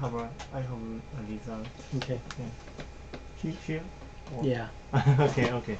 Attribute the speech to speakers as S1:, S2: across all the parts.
S1: have a result.
S2: Okay.
S1: Yeah. Here? Or?
S2: Yeah.
S1: Okay, okay.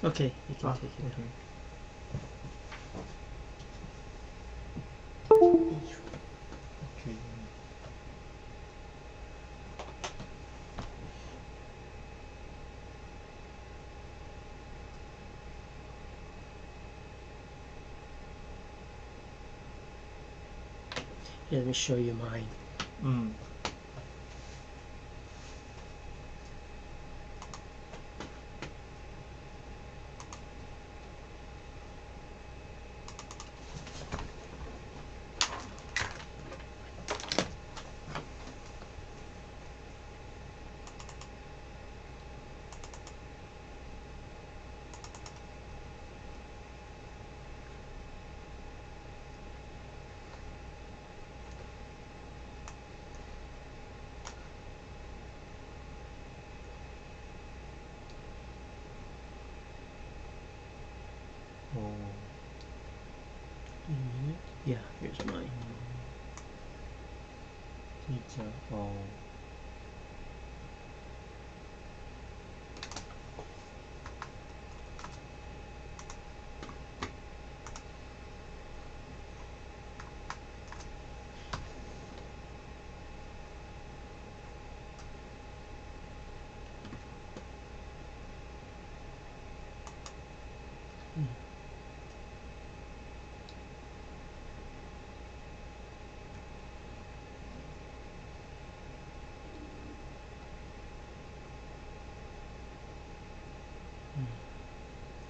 S2: Okay, you can take it
S1: okay. Okay.
S2: Here, let me show you mine.
S1: Mm. Oh.
S2: Wait a minute. Yeah, here's mine.
S1: Teacher. Oh.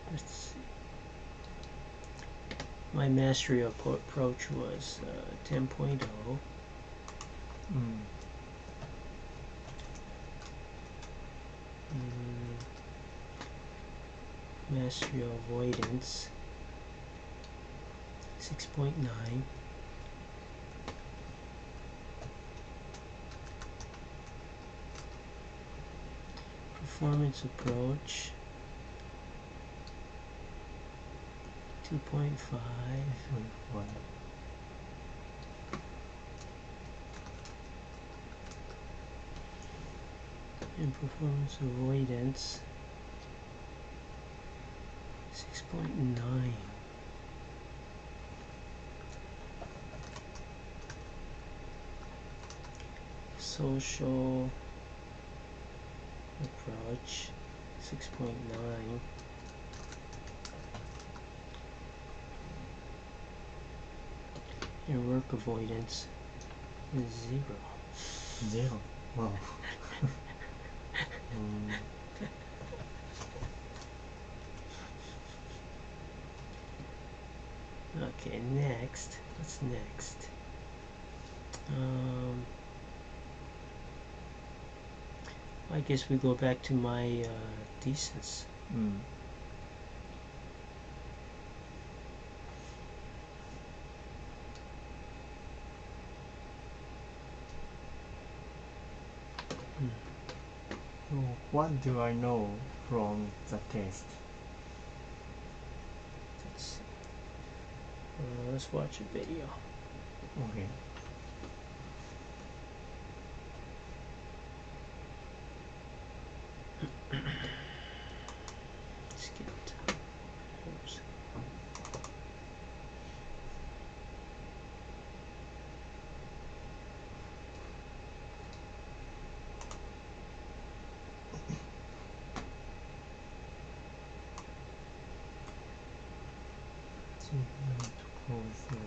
S2: Let's see. My mastery approach was 10.0.
S1: Mm.
S2: Mastery avoidance 6.9. Performance approach 2.5. And performance avoidance 6.9. Social approach 6.9. And work avoidance is 0.
S1: 0. Wow.
S2: Okay, next. What's next? I guess we go back to my thesis.
S1: So what do I know from the test?
S2: Let's see. Let's watch a video.
S1: Okay.
S2: Let's get. Oops.
S1: So I need to close the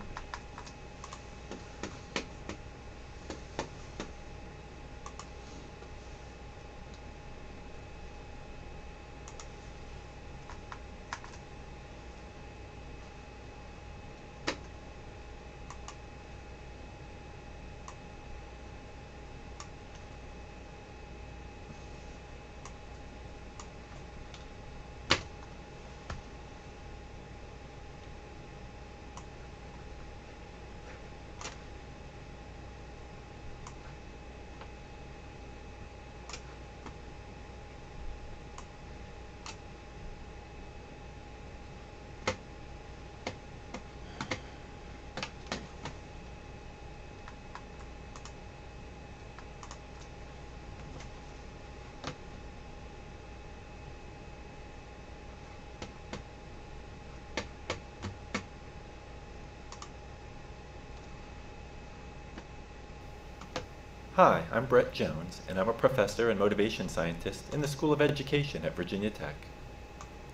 S3: Hi, I'm Brett Jones, and I'm a professor and motivation scientist in the School of Education at Virginia Tech.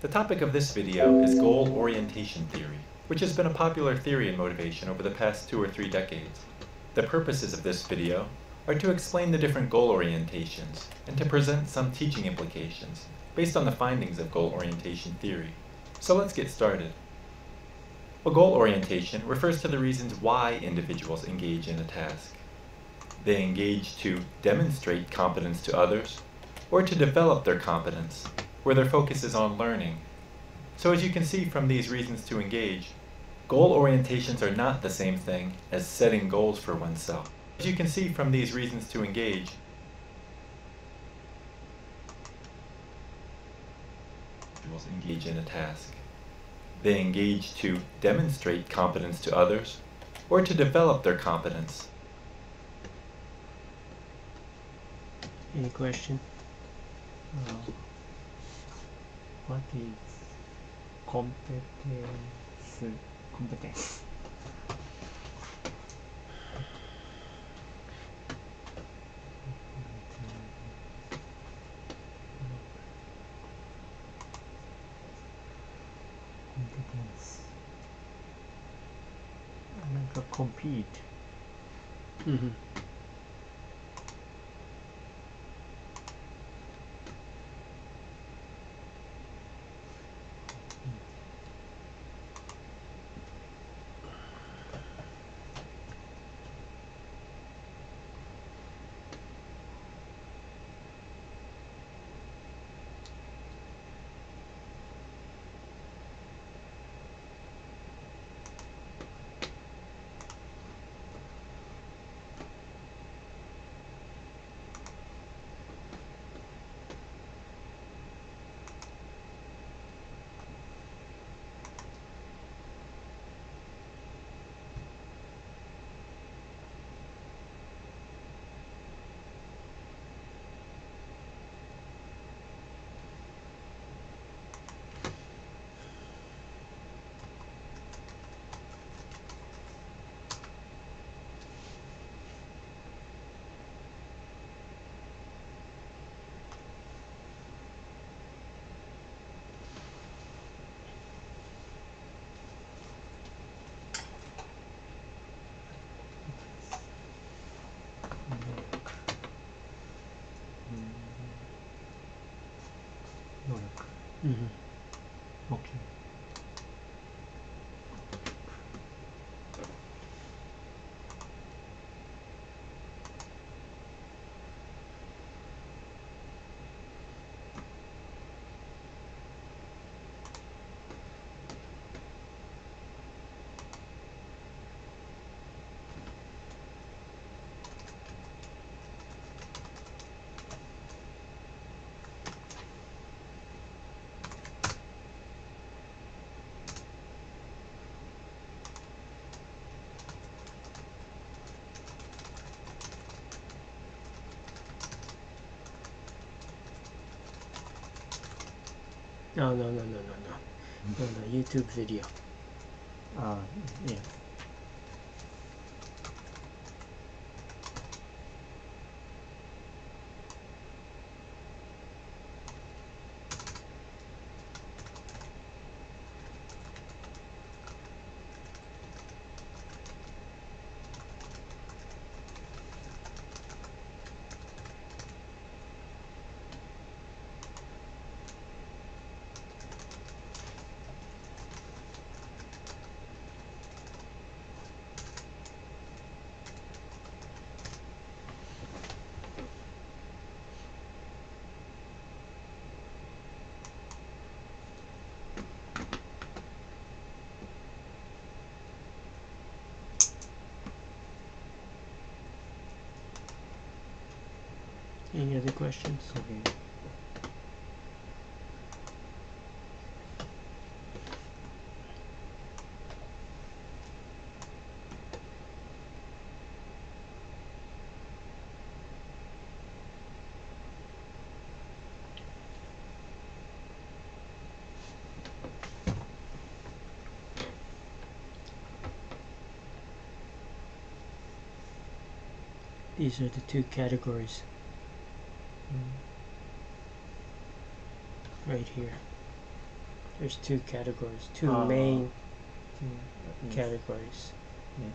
S3: The topic of this video is goal orientation theory, which has been a popular theory in motivation over the past 2 or 3 decades. The purposes of this video are to explain the different goal orientations and to present some teaching implications based on the findings of goal orientation theory. So let's get started. Well, goal orientation refers to the reasons why individuals engage in a task. They engage to demonstrate competence to others or to develop their competence, where their focus is on learning. So as you can see from these reasons to engage, goal orientations are not the same thing as setting goals for oneself. As you can see from these reasons to engage, individuals engage in a task. They engage to demonstrate competence to others or to develop their competence.
S2: Any question?
S1: what is competence? Competence. なんか compete.
S2: Mm-hmm. Mm-hmm.
S1: Okay.
S2: No, no, no, no, no, no. No, the YouTube video.
S1: Yes.
S2: Any other questions?
S1: Okay.
S2: These are the two categories right here. There's two categories, two main
S1: Yes.
S2: categories.
S1: Yes.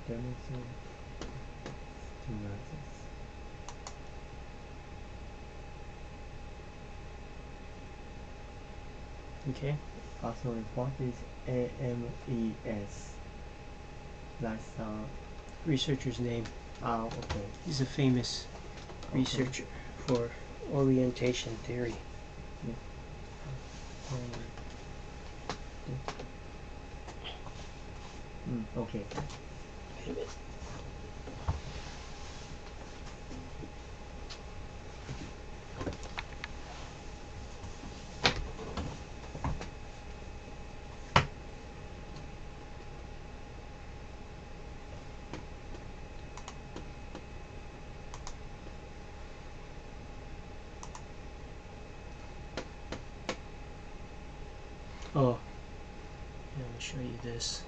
S1: Demonstrate two methods.
S2: Okay?
S1: Sorry, what is AMES? That's
S2: Researcher's name.
S1: okay.
S2: He's a famous researcher for orientation theory.
S1: Okay.
S2: Wait a minute. Oh, yeah, let me show you this.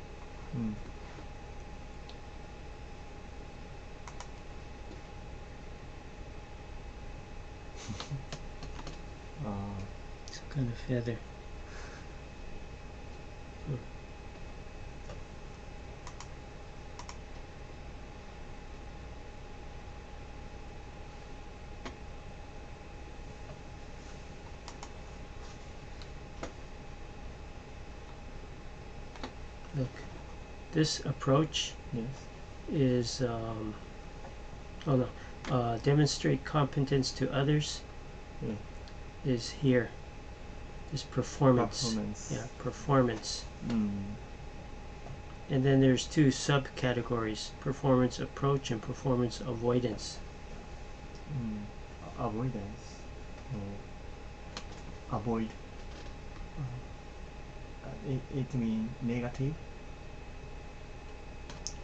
S2: Some kind of feather. Look, this approach
S1: Yes.
S2: is demonstrate competence to others
S1: Yeah.
S2: is here. This performance.
S1: Performance.
S2: Yeah, performance.
S1: Mm.
S2: And then there's two subcategories: performance approach and performance avoidance.
S1: Avoidance. Avoid. It means negative.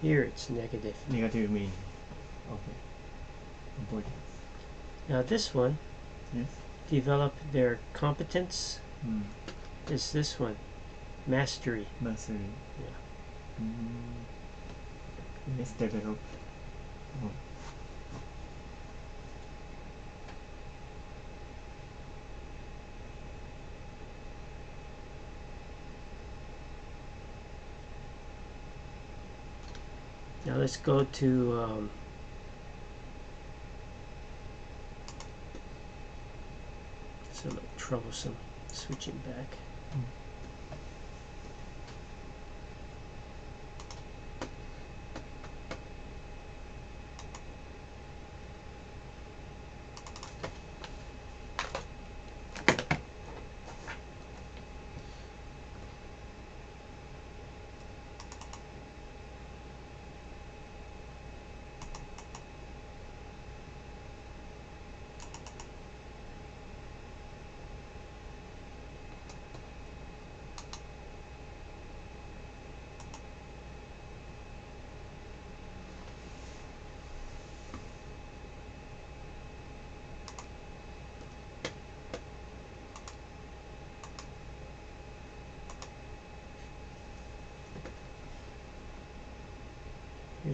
S2: Here it's negative.
S1: Negative mean. Okay. Avoidance.
S2: Now this one,
S1: Yes.
S2: develop their competence, is this one, mastery.
S1: Mastery.
S2: Yeah.
S1: Let's develop.
S2: Now let's go to it's a little troublesome switching back.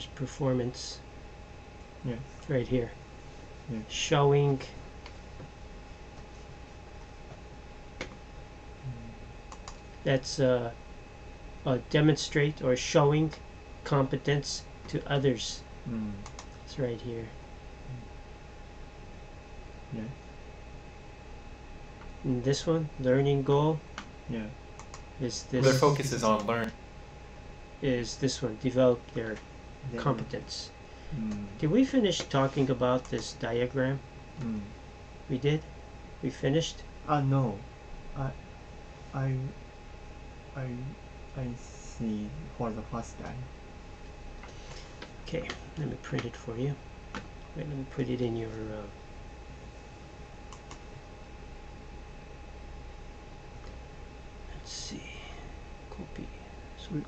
S2: Here's performance
S1: Yes.
S2: right here.
S1: Yes.
S2: Showing that's demonstrate or showing competence to others. It's right here.
S1: Yes.
S2: And this one, learning goal,
S1: Yeah.
S2: is
S3: Their
S2: this
S3: focus is on learn.
S2: is this one, develop their
S1: Then-
S2: competence.
S1: Mm.
S2: Did we finish talking about this diagram?
S1: Mm.
S2: We did? We finished?
S1: No. I I I I see for the first time.
S2: Okay, let me print it for you. Wait, let me put it in your let's see. Copy.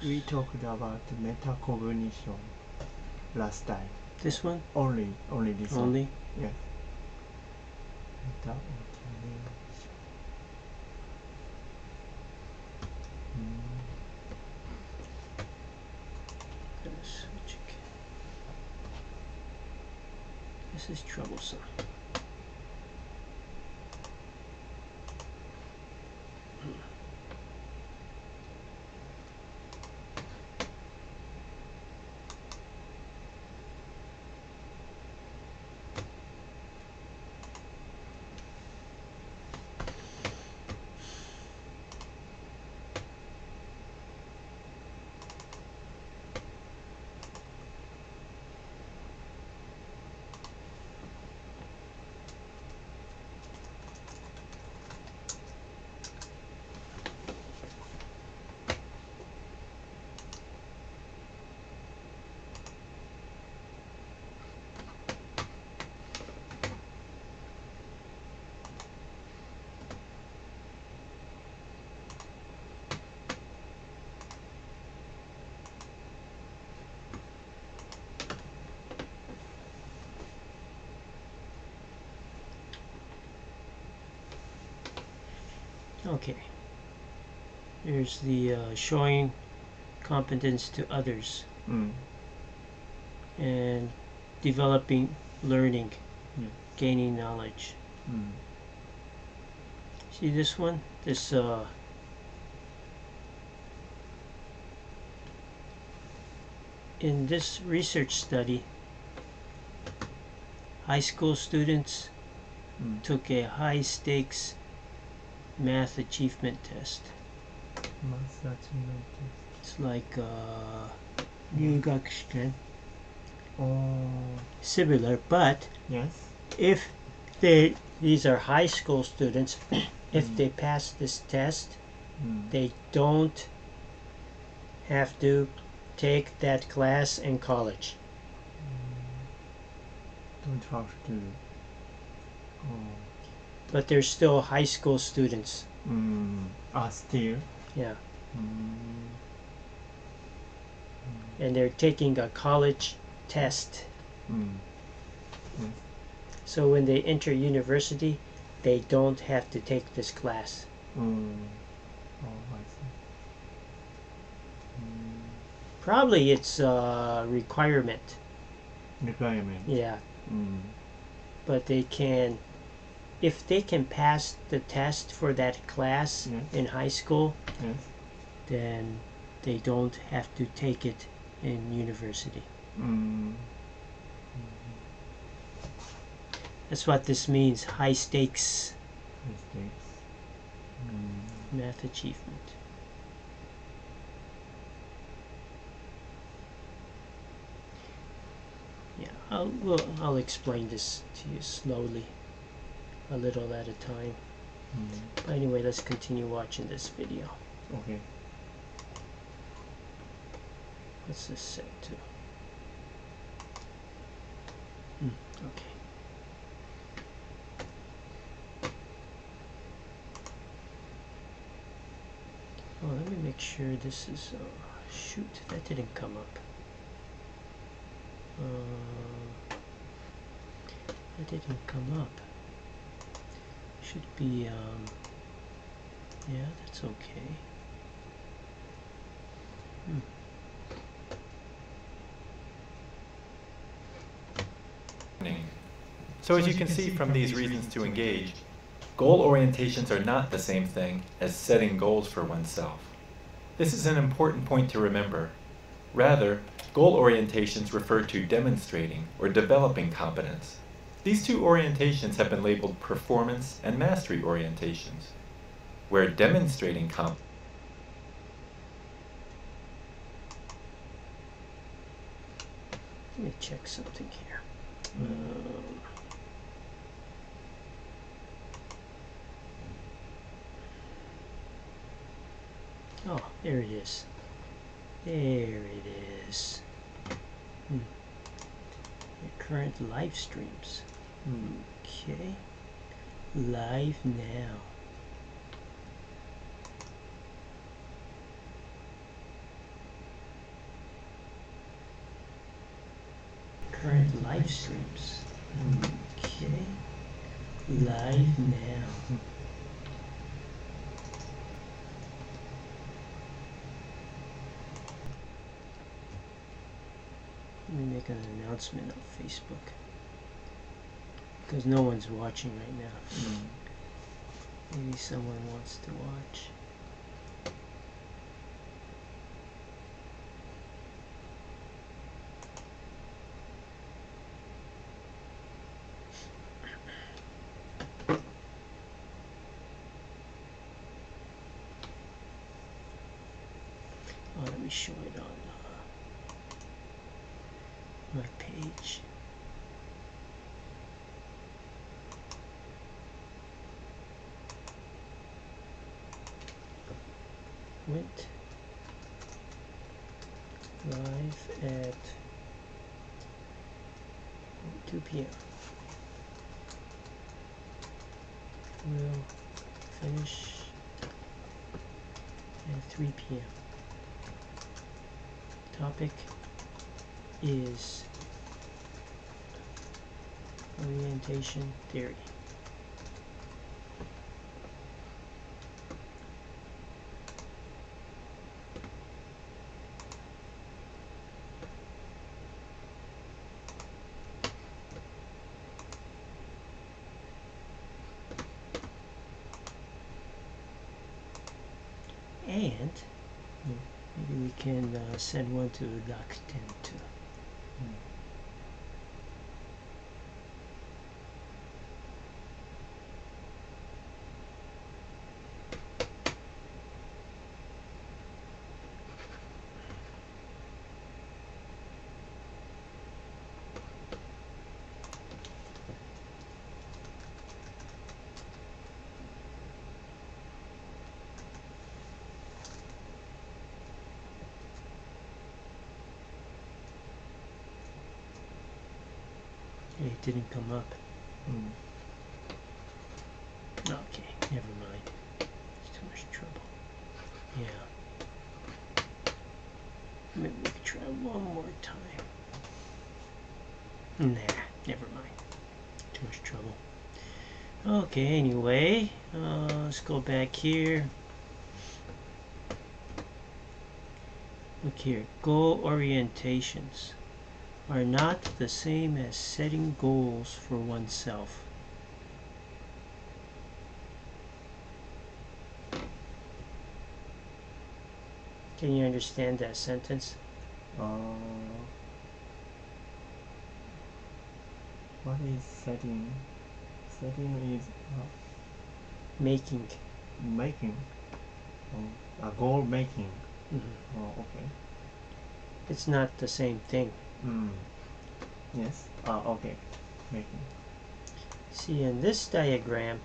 S1: We talked about metacognition last time.
S2: This one?
S1: Only this one.
S2: Only?
S1: Yes. Metacognition.
S2: Gonna switch again. This is troublesome. Okay. Here's the showing competence to others and developing learning, gaining knowledge. See this one? This in this research study, high school students took a high stakes math achievement test.
S1: Math achievement
S2: It's like Ryugakshiten,
S1: Oh,
S2: similar, but
S1: yes.
S2: if these are high school students, if they pass this test, they don't have to take that class in college.
S1: Don't have to. Oh.
S2: But they're still high school students.
S1: Still.
S2: Yeah.
S1: Mm.
S2: And they're taking a college test. So when they enter university, they don't have to take this class.
S1: Oh, I see.
S2: Probably it's a requirement.
S1: Requirement.
S2: Yeah. But they can, if they can pass the test for that class in high school, then they don't have to take it in university. That's what this means, high stakes math achievement. Yeah, I'll explain this to you slowly, a little at a time. But anyway, let's continue watching this video.
S1: Okay.
S2: What's this set to? Okay. Oh, let me make sure this is, shoot, that didn't come up. That didn't come up. Should be, yeah, that's okay.
S3: So as you can see from these reasons to engage, goal orientations are not the same thing as setting goals for oneself. This is an important point to remember. Rather, goal orientations refer to demonstrating or developing competence. These two orientations have been labeled performance and mastery orientations, where demonstrating competence
S2: Let me check something here. Oh, there it is. There it is. Your current live streams. Okay. Live now. Current live streams. Okay. Live now. Let me make an announcement on Facebook. Because no one's watching right now. Maybe someone wants to watch. Oh, let me show it on my page. Went live at 2 p.m. Will finish at 3 p.m. Topic is orientation theory. And maybe we can send one to Dr. Tim too. It didn't come up. Okay, never mind. It's too much trouble. Yeah. Maybe we could try one more time. Nah, never mind. Too much trouble. Okay, anyway, let's go back here. Look here, goal orientations are not the same as setting goals for oneself. Can you understand that sentence?
S1: What is setting? Setting is
S2: Making.
S1: making. Goal making.
S2: Mm-hmm.
S1: Oh, okay.
S2: It's not the same thing.
S1: Yes. Okay. Making.
S2: See, in this diagram,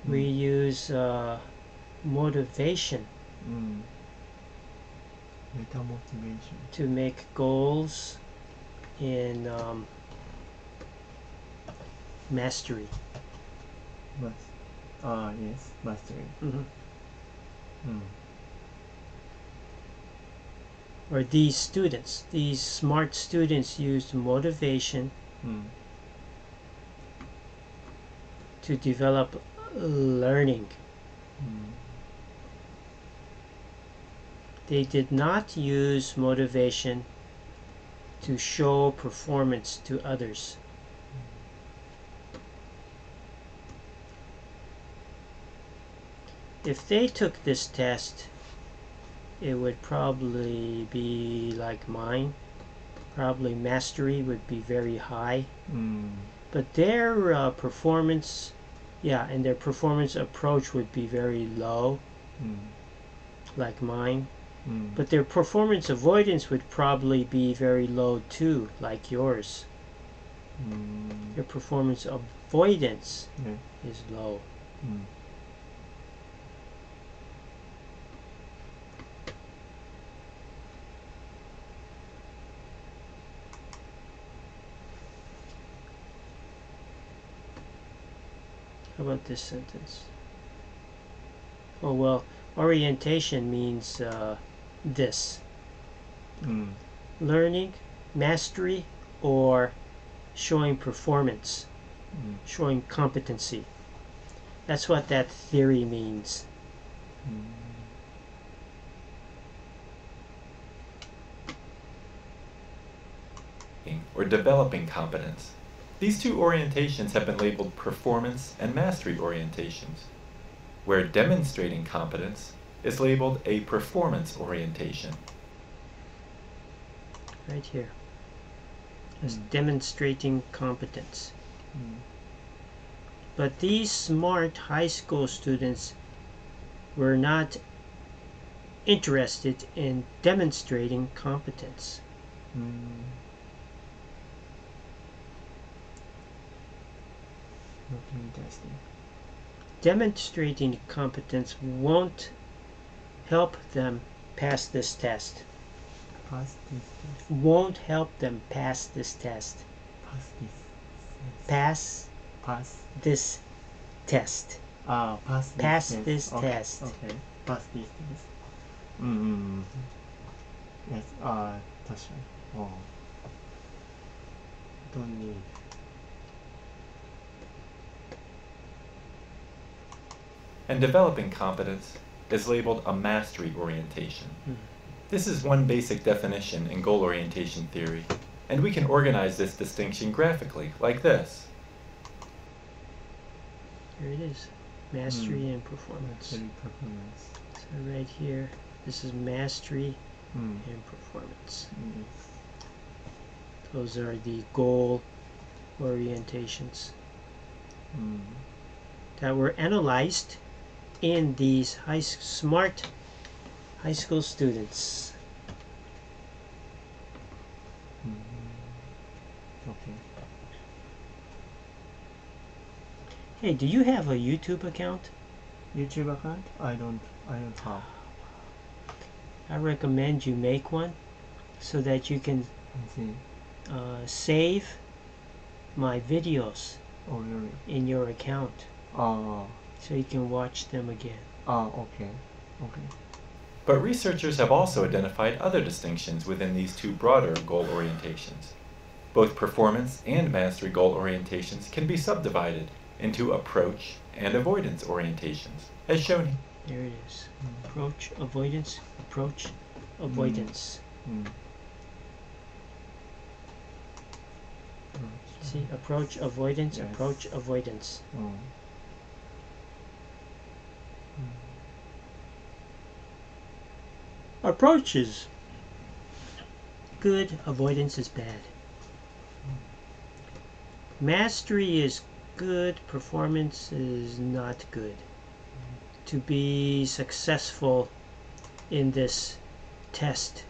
S2: we use motivation
S1: Meta motivation
S2: to make goals in mastery.
S1: Yes, mastery.
S2: Or these students, these smart students used motivation to develop learning. They did not use motivation to show performance to others. If they took this test, it would probably be like mine. Probably mastery would be very high. But their performance, and their performance approach would be very low, like mine. But their performance avoidance would probably be very low too, like yours. Their performance avoidance is low. How about this sentence? Oh, well, orientation means this. Learning, mastery, or showing performance, showing competency. That's what that theory means.
S3: Or developing competence. These two orientations have been labeled performance and mastery orientations, where demonstrating competence is labeled a performance orientation.
S2: Right here. It's demonstrating competence. But these smart high school students were not interested in demonstrating competence.
S1: Interesting.
S2: Demonstrating competence won't help them pass this test.
S1: Pass this test.
S2: Won't help them pass this test.
S1: Pass this.
S2: Pass
S1: Pass.
S2: this test.
S1: Pass this
S2: Pass
S1: test.
S2: this
S1: Okay.
S2: test.
S1: Okay. Pass this test. Yes. 確かに。Don't need.
S3: And developing competence is labeled a mastery orientation. This is one basic definition in goal orientation theory, and we can organize this distinction graphically, like this.
S2: Here it is. Mastery and performance.
S1: Mastery, performance.
S2: So right here, this is mastery and performance. Those are the goal orientations that were analyzed in these smart high school students.
S1: Okay.
S2: Hey, do you have a YouTube account?
S1: YouTube account? I don't have.
S2: I recommend you make one so that you can
S1: I see.
S2: save my videos
S1: Oh, really?
S2: in your account
S1: Ah.
S2: so you can watch them again.
S1: Okay. Okay.
S3: But researchers have also identified other distinctions within these two broader goal orientations. Both performance and mastery goal orientations can be subdivided into approach and avoidance orientations, as shown here.
S2: There it is. Approach, avoidance, approach, avoidance. See, approach, avoidance,
S1: Yes.
S2: approach, avoidance. Approach is good, avoidance is bad. Mastery is good, performance is not good. To be successful in this test,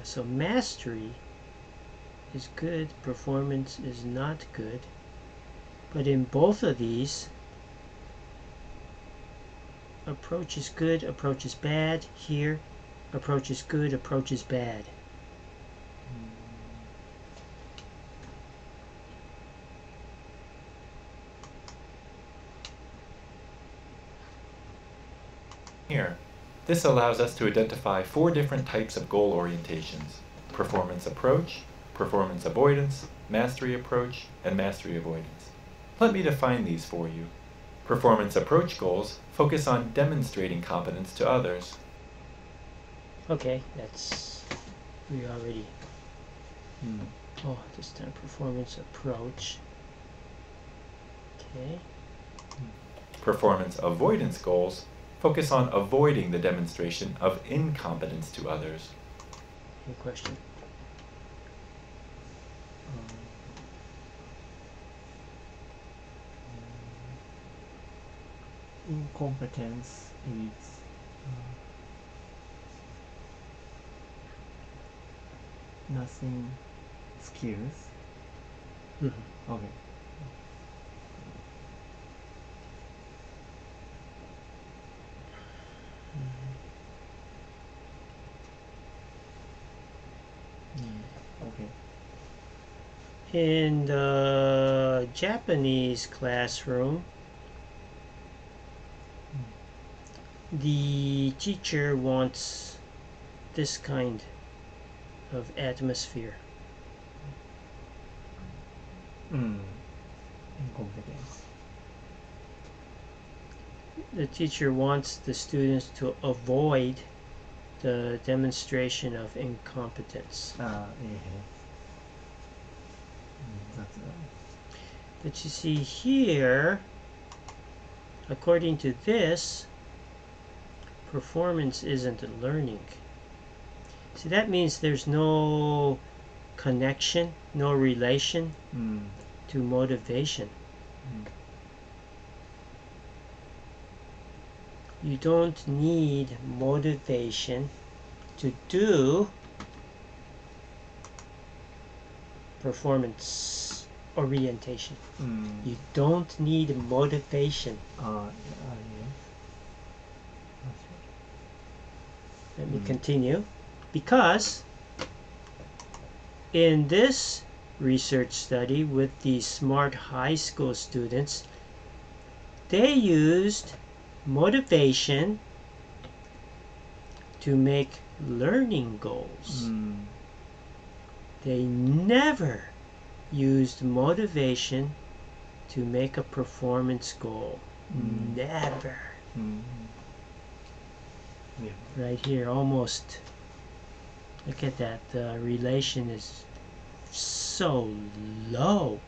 S2: so mastery is good, performance is not good. But in both of these, approach is good, approach is bad. Here, approach is good, approach is bad.
S3: Here, this allows us to identify 4 different types of goal orientations: performance approach, performance avoidance, mastery approach, and mastery avoidance. Let me define these for you. Performance approach goals focus on demonstrating competence to others.
S2: Okay, that's, we already, oh, this time performance approach. Okay.
S3: Performance avoidance goals focus on avoiding the demonstration of incompetence to others.
S2: Any question?
S1: Incompetence is nothing skills. Okay. Okay.
S2: In the Japanese classroom, the teacher wants this kind of atmosphere.
S1: Incompetence.
S2: The teacher wants the students to avoid the demonstration of incompetence.
S1: That's
S2: But you see here, according to this, performance isn't learning. See, that means there's no connection, no relation to motivation. You don't need motivation to do performance orientation. You don't need motivation. Let me continue. Because in this research study with the smart high school students, they used motivation to make learning goals. They never used motivation to make a performance goal. Never.
S1: Yeah.
S2: Right here, almost. Look at that. The relation is so low.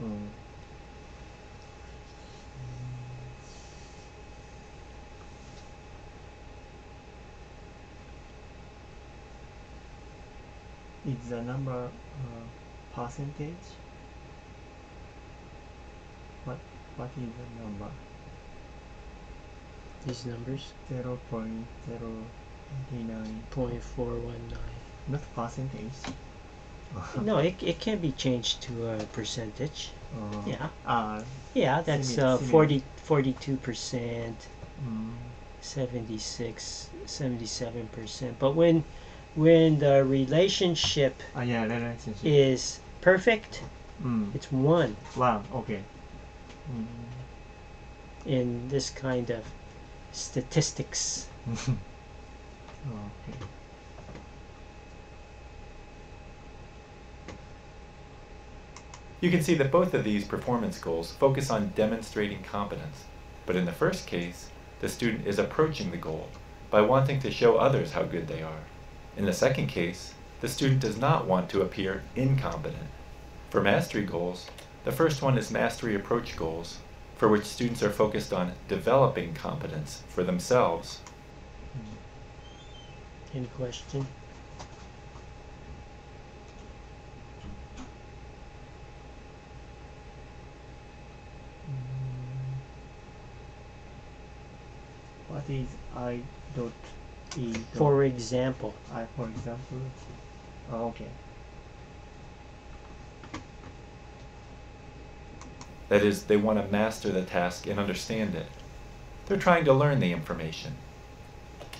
S1: Is the number percentage? What is the number?
S2: These numbers?
S1: 0.089.
S2: 0.419.
S1: Not percentage.
S2: No, it can be changed to a percentage. Yeah. Yeah, that's
S1: similar.
S2: 42%, 76, 77%. But when the relationship
S1: relationship
S2: is perfect, it's 1
S1: Wow, okay.
S2: in this kind of statistics.
S1: Okay.
S3: You can see that both of these performance goals focus on demonstrating competence, but in the first case, the student is approaching the goal by wanting to show others how good they are. In the second case, the student does not want to appear incompetent. For mastery goals, the first one is mastery approach goals, for which students are focused on developing competence for themselves.
S2: Any question?
S1: What is I dot E dot?
S2: For example.
S1: For example. Okay.
S3: That is, they want to master the task and understand it. They're trying to learn the information.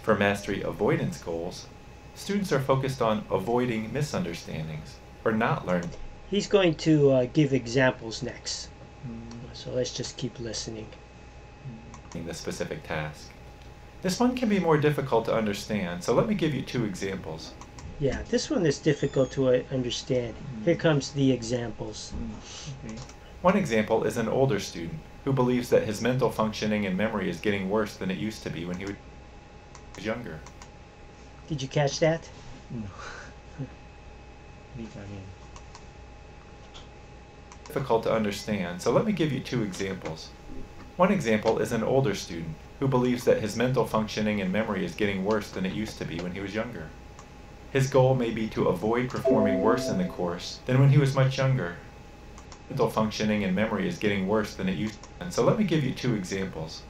S3: For mastery avoidance goals, students are focused on avoiding misunderstandings or not learning.
S2: He's going to give examples next. So let's just keep listening.
S3: The specific task. This one can be more difficult to understand, so let me give you 2 examples.
S2: Yeah, this one is difficult to understand. Here comes the examples.
S1: Okay.
S3: One example is an older student who believes that his mental functioning and memory is getting worse than it used to be when he was younger.
S2: Did you catch that?
S1: No. Read again.
S3: Difficult to understand, so let me give you two examples. One example is an older student who believes that his mental functioning and memory is getting worse than it used to be when he was younger. His goal may be to avoid performing worse in the course than when he was much younger. Mental functioning and memory is getting worse than it used to be. So let me give you two examples.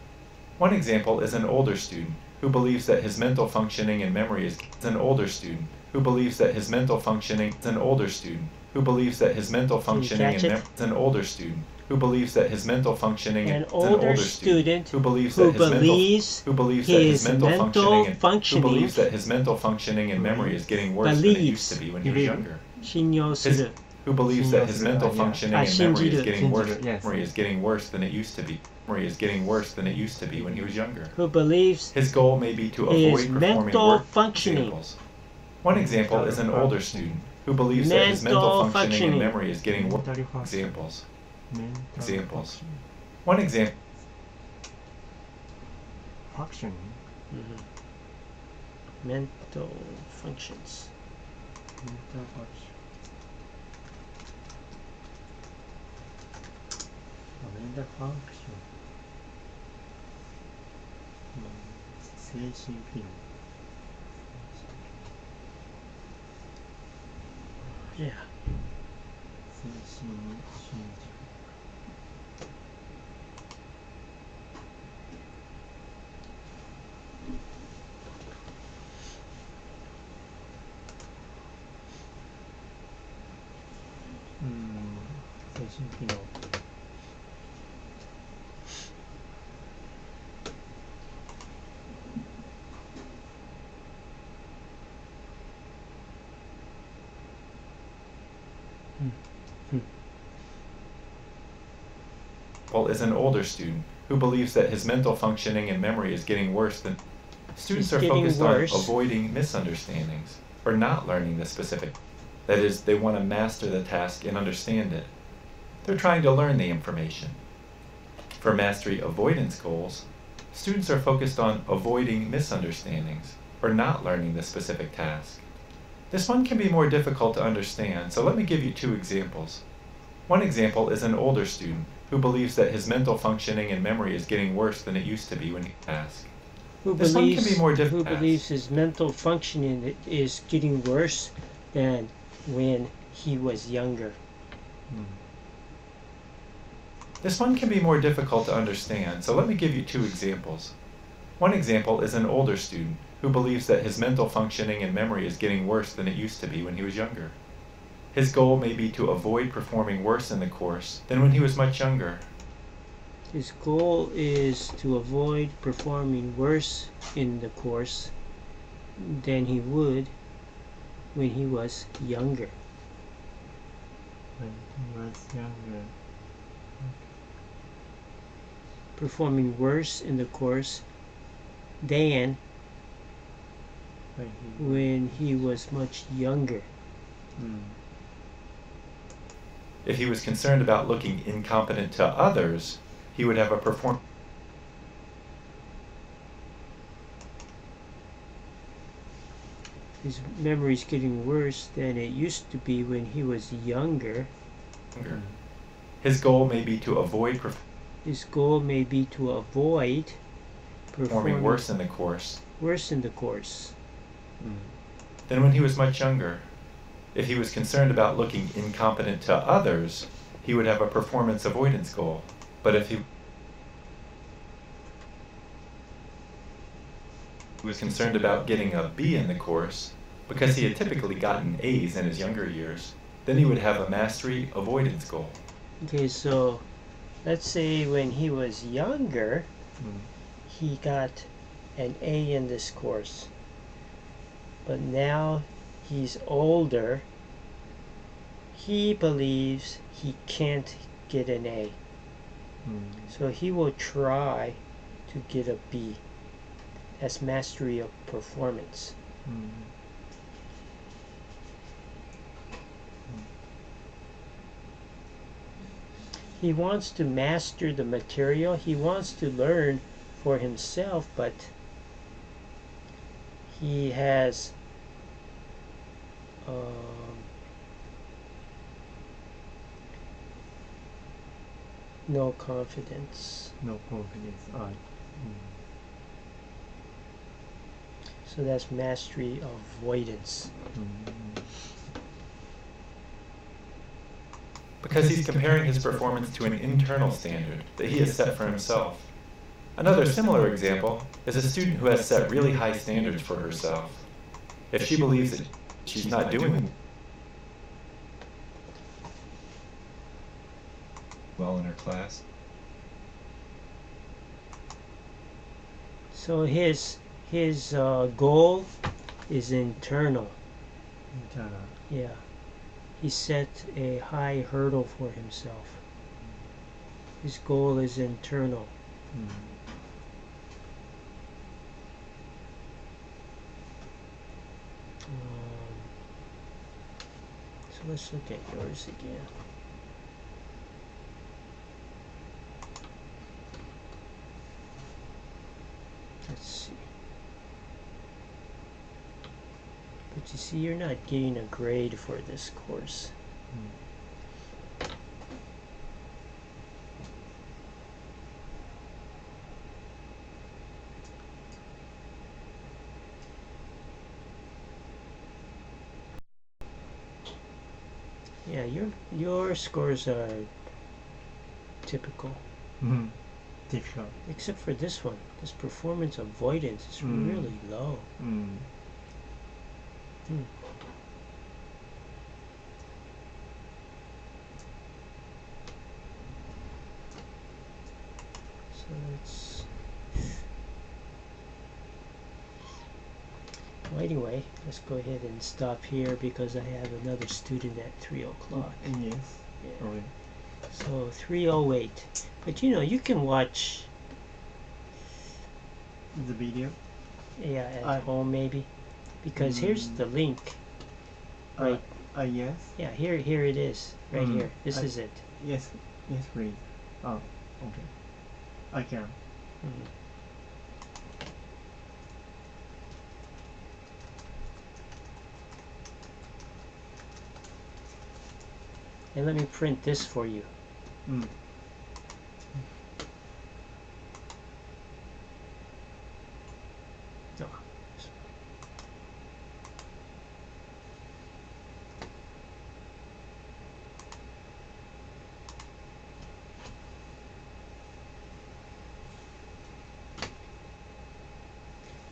S3: One example is an older student who believes that his mental functioning and memory is an older student who believes that his mental functioning is an older student who believes that his mental functioning and memory is an older student who believes that his mental functioning
S2: An
S3: is
S2: older student
S3: who believes
S2: who
S3: that
S2: believes
S3: who believes that his mental functioning who believes that his mental functioning and memory is getting worse than it used to be when he was younger.
S2: 信用する
S3: Who believes that his mental functioning and memory is getting worse.
S1: Yes.
S3: Memory is getting worse than it used to be. Memory is getting worse than it used to be when he was younger.
S2: who believes
S3: His goal may be to
S2: his
S3: avoid performing
S2: mental
S3: work.
S2: functioning
S3: Examples. One example is an older student who believes that his mental functioning and memory is getting worse. Examples. Examples. One example.
S1: Functioning.
S2: mental functions.
S1: Mental function. Mental function. 精神機能。
S2: Yeah.
S1: 精神心理。 精神機能。
S3: Is an older student who believes that his mental functioning and memory is getting worse than students are focused on avoiding misunderstandings or not learning the specific. That is, they want to master the task and understand it. They're trying to learn the information. For mastery avoidance goals, students are focused on avoiding misunderstandings or not learning the specific task. This one can be more difficult to understand, so let me give you two examples. One example is an older student who believes that his mental functioning and memory is getting worse than it used to be when he asked.
S2: Who
S3: This one can be more
S2: who
S3: difficult.
S2: believes his mental functioning is getting worse than when he was younger.
S3: This one can be more difficult to understand, so let me give you two examples. One example is an older student who believes that his mental functioning and memory is getting worse than it used to be when he was younger. His goal may be to avoid performing worse in the course than when he was much younger.
S2: His goal is to avoid performing worse in the course than he would when he was younger.
S1: When he was younger.
S2: Performing worse in the course than when he was much younger.
S3: If he was concerned about looking incompetent to others, he would have a performance.
S2: His memory's getting worse than it used to be when he was younger.
S3: His goal may be to avoid
S2: His goal may be to avoid
S3: performing worse in the course than when he was much younger. If he was concerned about looking incompetent to others, he would have a performance avoidance goal. But if he was concerned about getting a B in the course, because he had typically gotten A's in his younger years, then he would have a mastery avoidance goal.
S2: Okay, so let's say when he was younger, he got an A in this course. But now he's older, he believes he can't get an A. So he will try to get a B. That's mastery of performance. he wants to master the material. He wants to learn for himself, but he has no confidence.
S1: No confidence.
S2: So that's mastery avoidance.
S3: Because he's comparing his performance to an internal standard that he has set for himself. Another similar example is a student who has set really high standards for herself. If she believes that she's not doing well in her class.
S2: So his goal is internal.
S1: Internal.
S2: Yeah. He set a high hurdle for himself. His goal is internal. So let's look at yours again. Let's see. But you see, you're not getting a grade for this course. Yeah, your scores are typical.
S1: Difficult.
S2: Except for this one. This performance avoidance is really low. So let's... Well, anyway, let's go ahead and stop here because I have another student at 3 o'clock.
S1: Yes.
S2: Yeah.
S1: Okay.
S2: So 3:08. But you know, you can watch
S1: The video.
S2: at home maybe, because here's the link. Right.
S1: Yes.
S2: Yeah, here it is. Right here. This is it.
S1: Yes. Yes, please. Oh, okay. I can.
S2: And let me print this for you.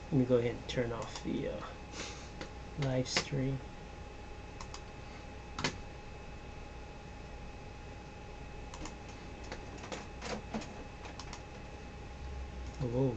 S2: Let me go ahead and turn off the live stream. Oh.